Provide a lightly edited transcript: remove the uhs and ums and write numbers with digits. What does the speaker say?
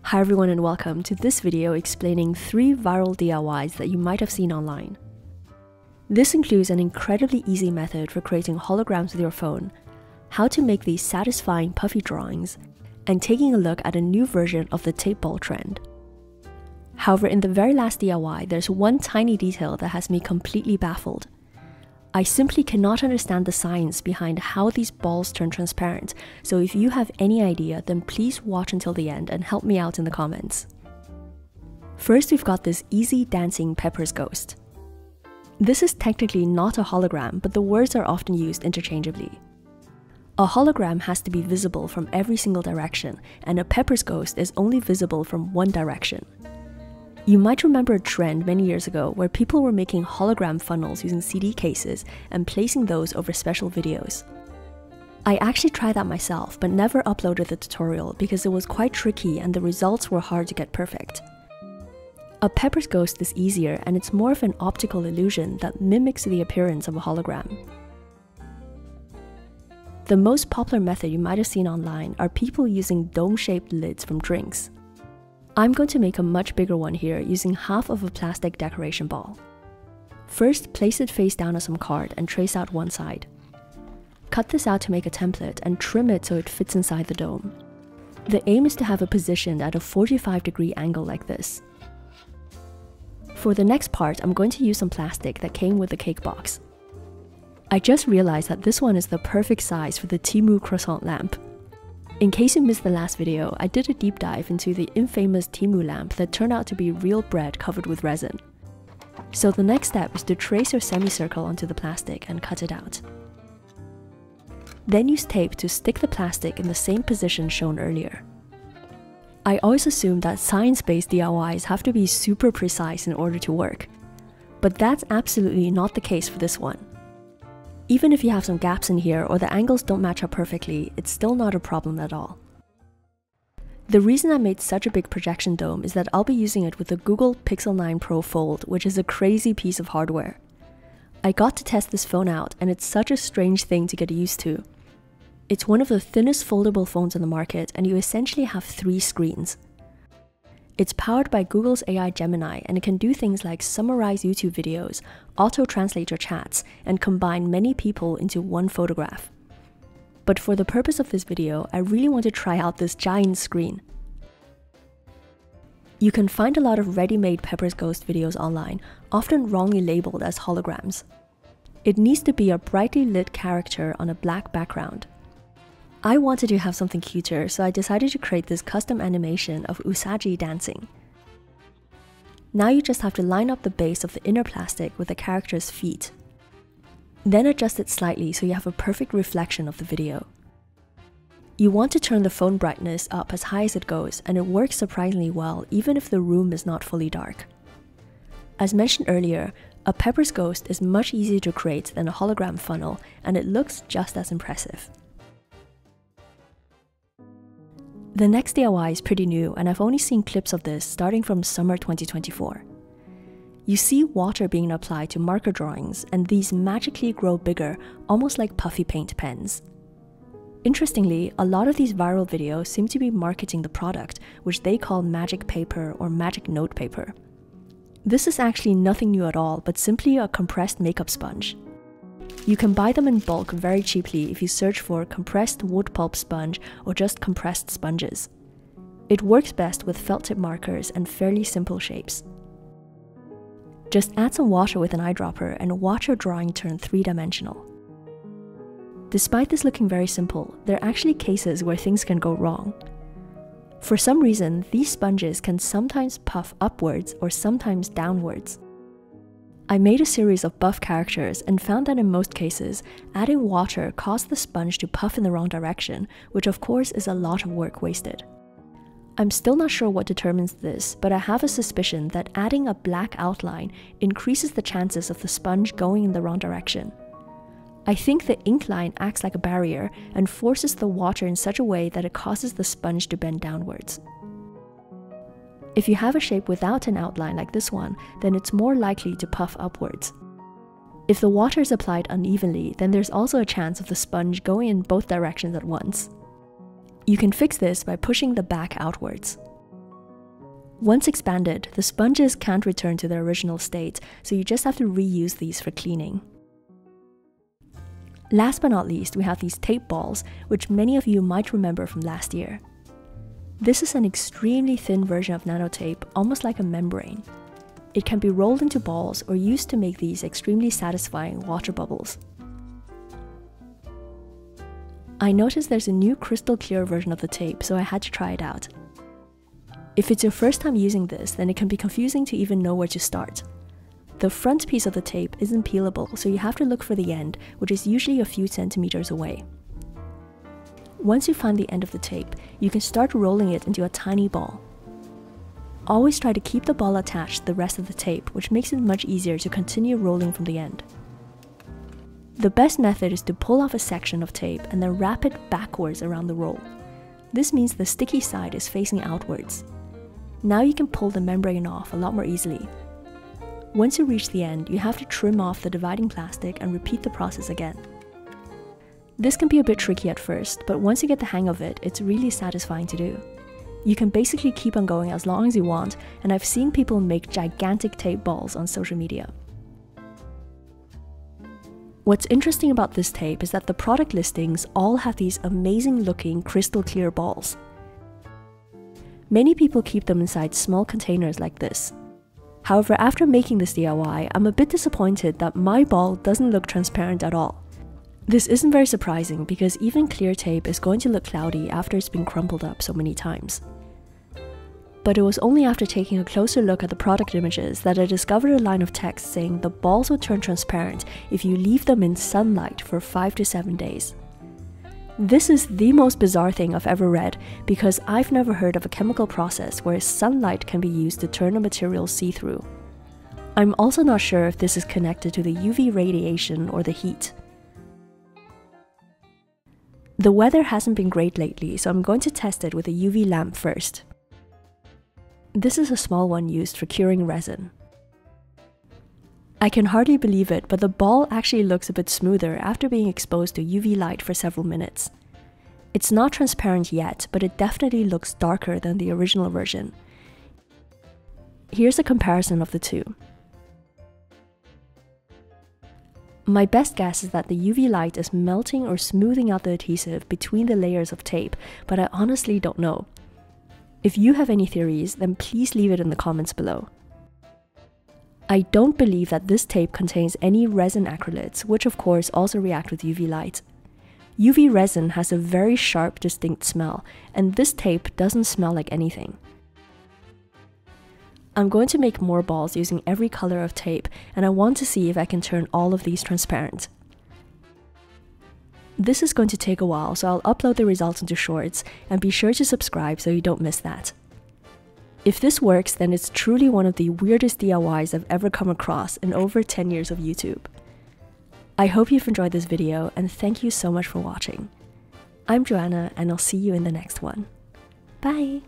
Hi everyone and welcome to this video explaining 3 viral DIYs that you might have seen online. This includes an incredibly easy method for creating holograms with your phone, how to make these satisfying puffy drawings, and taking a look at a new version of the tape ball trend. However, in the very last DIY, there's one tiny detail that has me completely baffled. I simply cannot understand the science behind how these balls turn transparent, so if you have any idea, then please watch until the end and help me out in the comments. First, we've got this easy dancing Pepper's ghost. This is technically not a hologram, but the words are often used interchangeably. A hologram has to be visible from every single direction, and a Pepper's ghost is only visible from one direction. You might remember a trend many years ago where people were making hologram funnels using CD cases and placing those over special videos. I actually tried that myself, but never uploaded the tutorial because it was quite tricky and the results were hard to get perfect. A Pepper's ghost is easier, and it's more of an optical illusion that mimics the appearance of a hologram. The most popular method you might have seen online are people using dome-shaped lids from drinks. I'm going to make a much bigger one here using half of a plastic decoration ball. First, place it face down on some card and trace out one side. Cut this out to make a template and trim it so it fits inside the dome. The aim is to have it positioned at a 45-degree angle like this. For the next part, I'm going to use some plastic that came with the cake box. I just realized that this one is the perfect size for the Temu croissant lamp. In case you missed the last video, I did a deep dive into the infamous Temu lamp that turned out to be real bread covered with resin. So the next step is to trace your semicircle onto the plastic and cut it out. Then use tape to stick the plastic in the same position shown earlier. I always assumed that science-based DIYs have to be super precise in order to work, but that's absolutely not the case for this one. Even if you have some gaps in here or the angles don't match up perfectly, it's still not a problem at all. The reason I made such a big projection dome is that I'll be using it with the Google Pixel 9 Pro Fold, which is a crazy piece of hardware. I got to test this phone out, and it's such a strange thing to get used to. It's one of the thinnest foldable phones on the market, and you essentially have 3 screens. It's powered by Google's AI Gemini, and it can do things like summarize YouTube videos, auto-translate your chats, and combine many people into one photograph. But for the purpose of this video, I really want to try out this giant screen. You can find a lot of ready-made Pepper's Ghost videos online, often wrongly labeled as holograms. It needs to be a brightly lit character on a black background. I wanted to have something cuter, so I decided to create this custom animation of Usagi dancing. Now you just have to line up the base of the inner plastic with the character's feet. Then adjust it slightly so you have a perfect reflection of the video. You want to turn the phone brightness up as high as it goes, and it works surprisingly well even if the room is not fully dark. As mentioned earlier, a Pepper's Ghost is much easier to create than a hologram funnel, and it looks just as impressive. The next DIY is pretty new, and I've only seen clips of this starting from summer 2024. You see water being applied to marker drawings, and these magically grow bigger, almost like puffy paint pens. Interestingly, a lot of these viral videos seem to be marketing the product, which they call magic paper or magic note paper. This is actually nothing new at all, but simply a compressed makeup sponge. You can buy them in bulk very cheaply if you search for compressed wood pulp sponge or just compressed sponges. It works best with felt tip markers and fairly simple shapes. Just add some water with an eyedropper and watch your drawing turn 3-dimensional. Despite this looking very simple, there are actually cases where things can go wrong. For some reason, these sponges can sometimes puff upwards or sometimes downwards. I made a series of buff characters and found that in most cases, adding water caused the sponge to puff in the wrong direction, which of course is a lot of work wasted. I'm still not sure what determines this, but I have a suspicion that adding a black outline increases the chances of the sponge going in the wrong direction. I think the ink line acts like a barrier and forces the water in such a way that it causes the sponge to bend downwards. If you have a shape without an outline like this one, then it's more likely to puff upwards. If the water is applied unevenly, then there's also a chance of the sponge going in both directions at once. You can fix this by pushing the back outwards. Once expanded, the sponges can't return to their original state, so you just have to reuse these for cleaning. Last but not least, we have these tape balls, which many of you might remember from last year. This is an extremely thin version of nanotape, almost like a membrane. It can be rolled into balls or used to make these extremely satisfying water bubbles. I noticed there's a new crystal clear version of the tape, so I had to try it out. If it's your first time using this, then it can be confusing to even know where to start. The front piece of the tape isn't peelable, so you have to look for the end, which is usually a few centimeters away. Once you find the end of the tape, you can start rolling it into a tiny ball. Always try to keep the ball attached to the rest of the tape, which makes it much easier to continue rolling from the end. The best method is to pull off a section of tape and then wrap it backwards around the roll. This means the sticky side is facing outwards. Now you can pull the membrane off a lot more easily. Once you reach the end, you have to trim off the dividing plastic and repeat the process again. This can be a bit tricky at first, but once you get the hang of it, it's really satisfying to do. You can basically keep on going as long as you want, and I've seen people make gigantic tape balls on social media. What's interesting about this tape is that the product listings all have these amazing looking crystal clear balls. Many people keep them inside small containers like this. However, after making this DIY, I'm a bit disappointed that my ball doesn't look transparent at all. This isn't very surprising because even clear tape is going to look cloudy after it's been crumpled up so many times. But it was only after taking a closer look at the product images that I discovered a line of text saying the balls will turn transparent if you leave them in sunlight for 5 to 7 days. This is the most bizarre thing I've ever read because I've never heard of a chemical process where sunlight can be used to turn a material see-through. I'm also not sure if this is connected to the UV radiation or the heat. The weather hasn't been great lately, so I'm going to test it with a UV lamp first. This is a small one used for curing resin. I can hardly believe it, but the ball actually looks a bit smoother after being exposed to UV light for several minutes. It's not transparent yet, but it definitely looks darker than the original version. Here's a comparison of the two. My best guess is that the UV light is melting or smoothing out the adhesive between the layers of tape, but I honestly don't know. If you have any theories, then please leave it in the comments below. I don't believe that this tape contains any resin acrylates, which of course also react with UV light. UV resin has a very sharp, distinct smell, and this tape doesn't smell like anything. I'm going to make more balls using every color of tape, and I want to see if I can turn all of these transparent. This is going to take a while, so I'll upload the results into shorts, and be sure to subscribe so you don't miss that. If this works, then it's truly one of the weirdest DIYs I've ever come across in over 10 years of YouTube. I hope you've enjoyed this video, and thank you so much for watching. I'm Joanna, and I'll see you in the next one. Bye!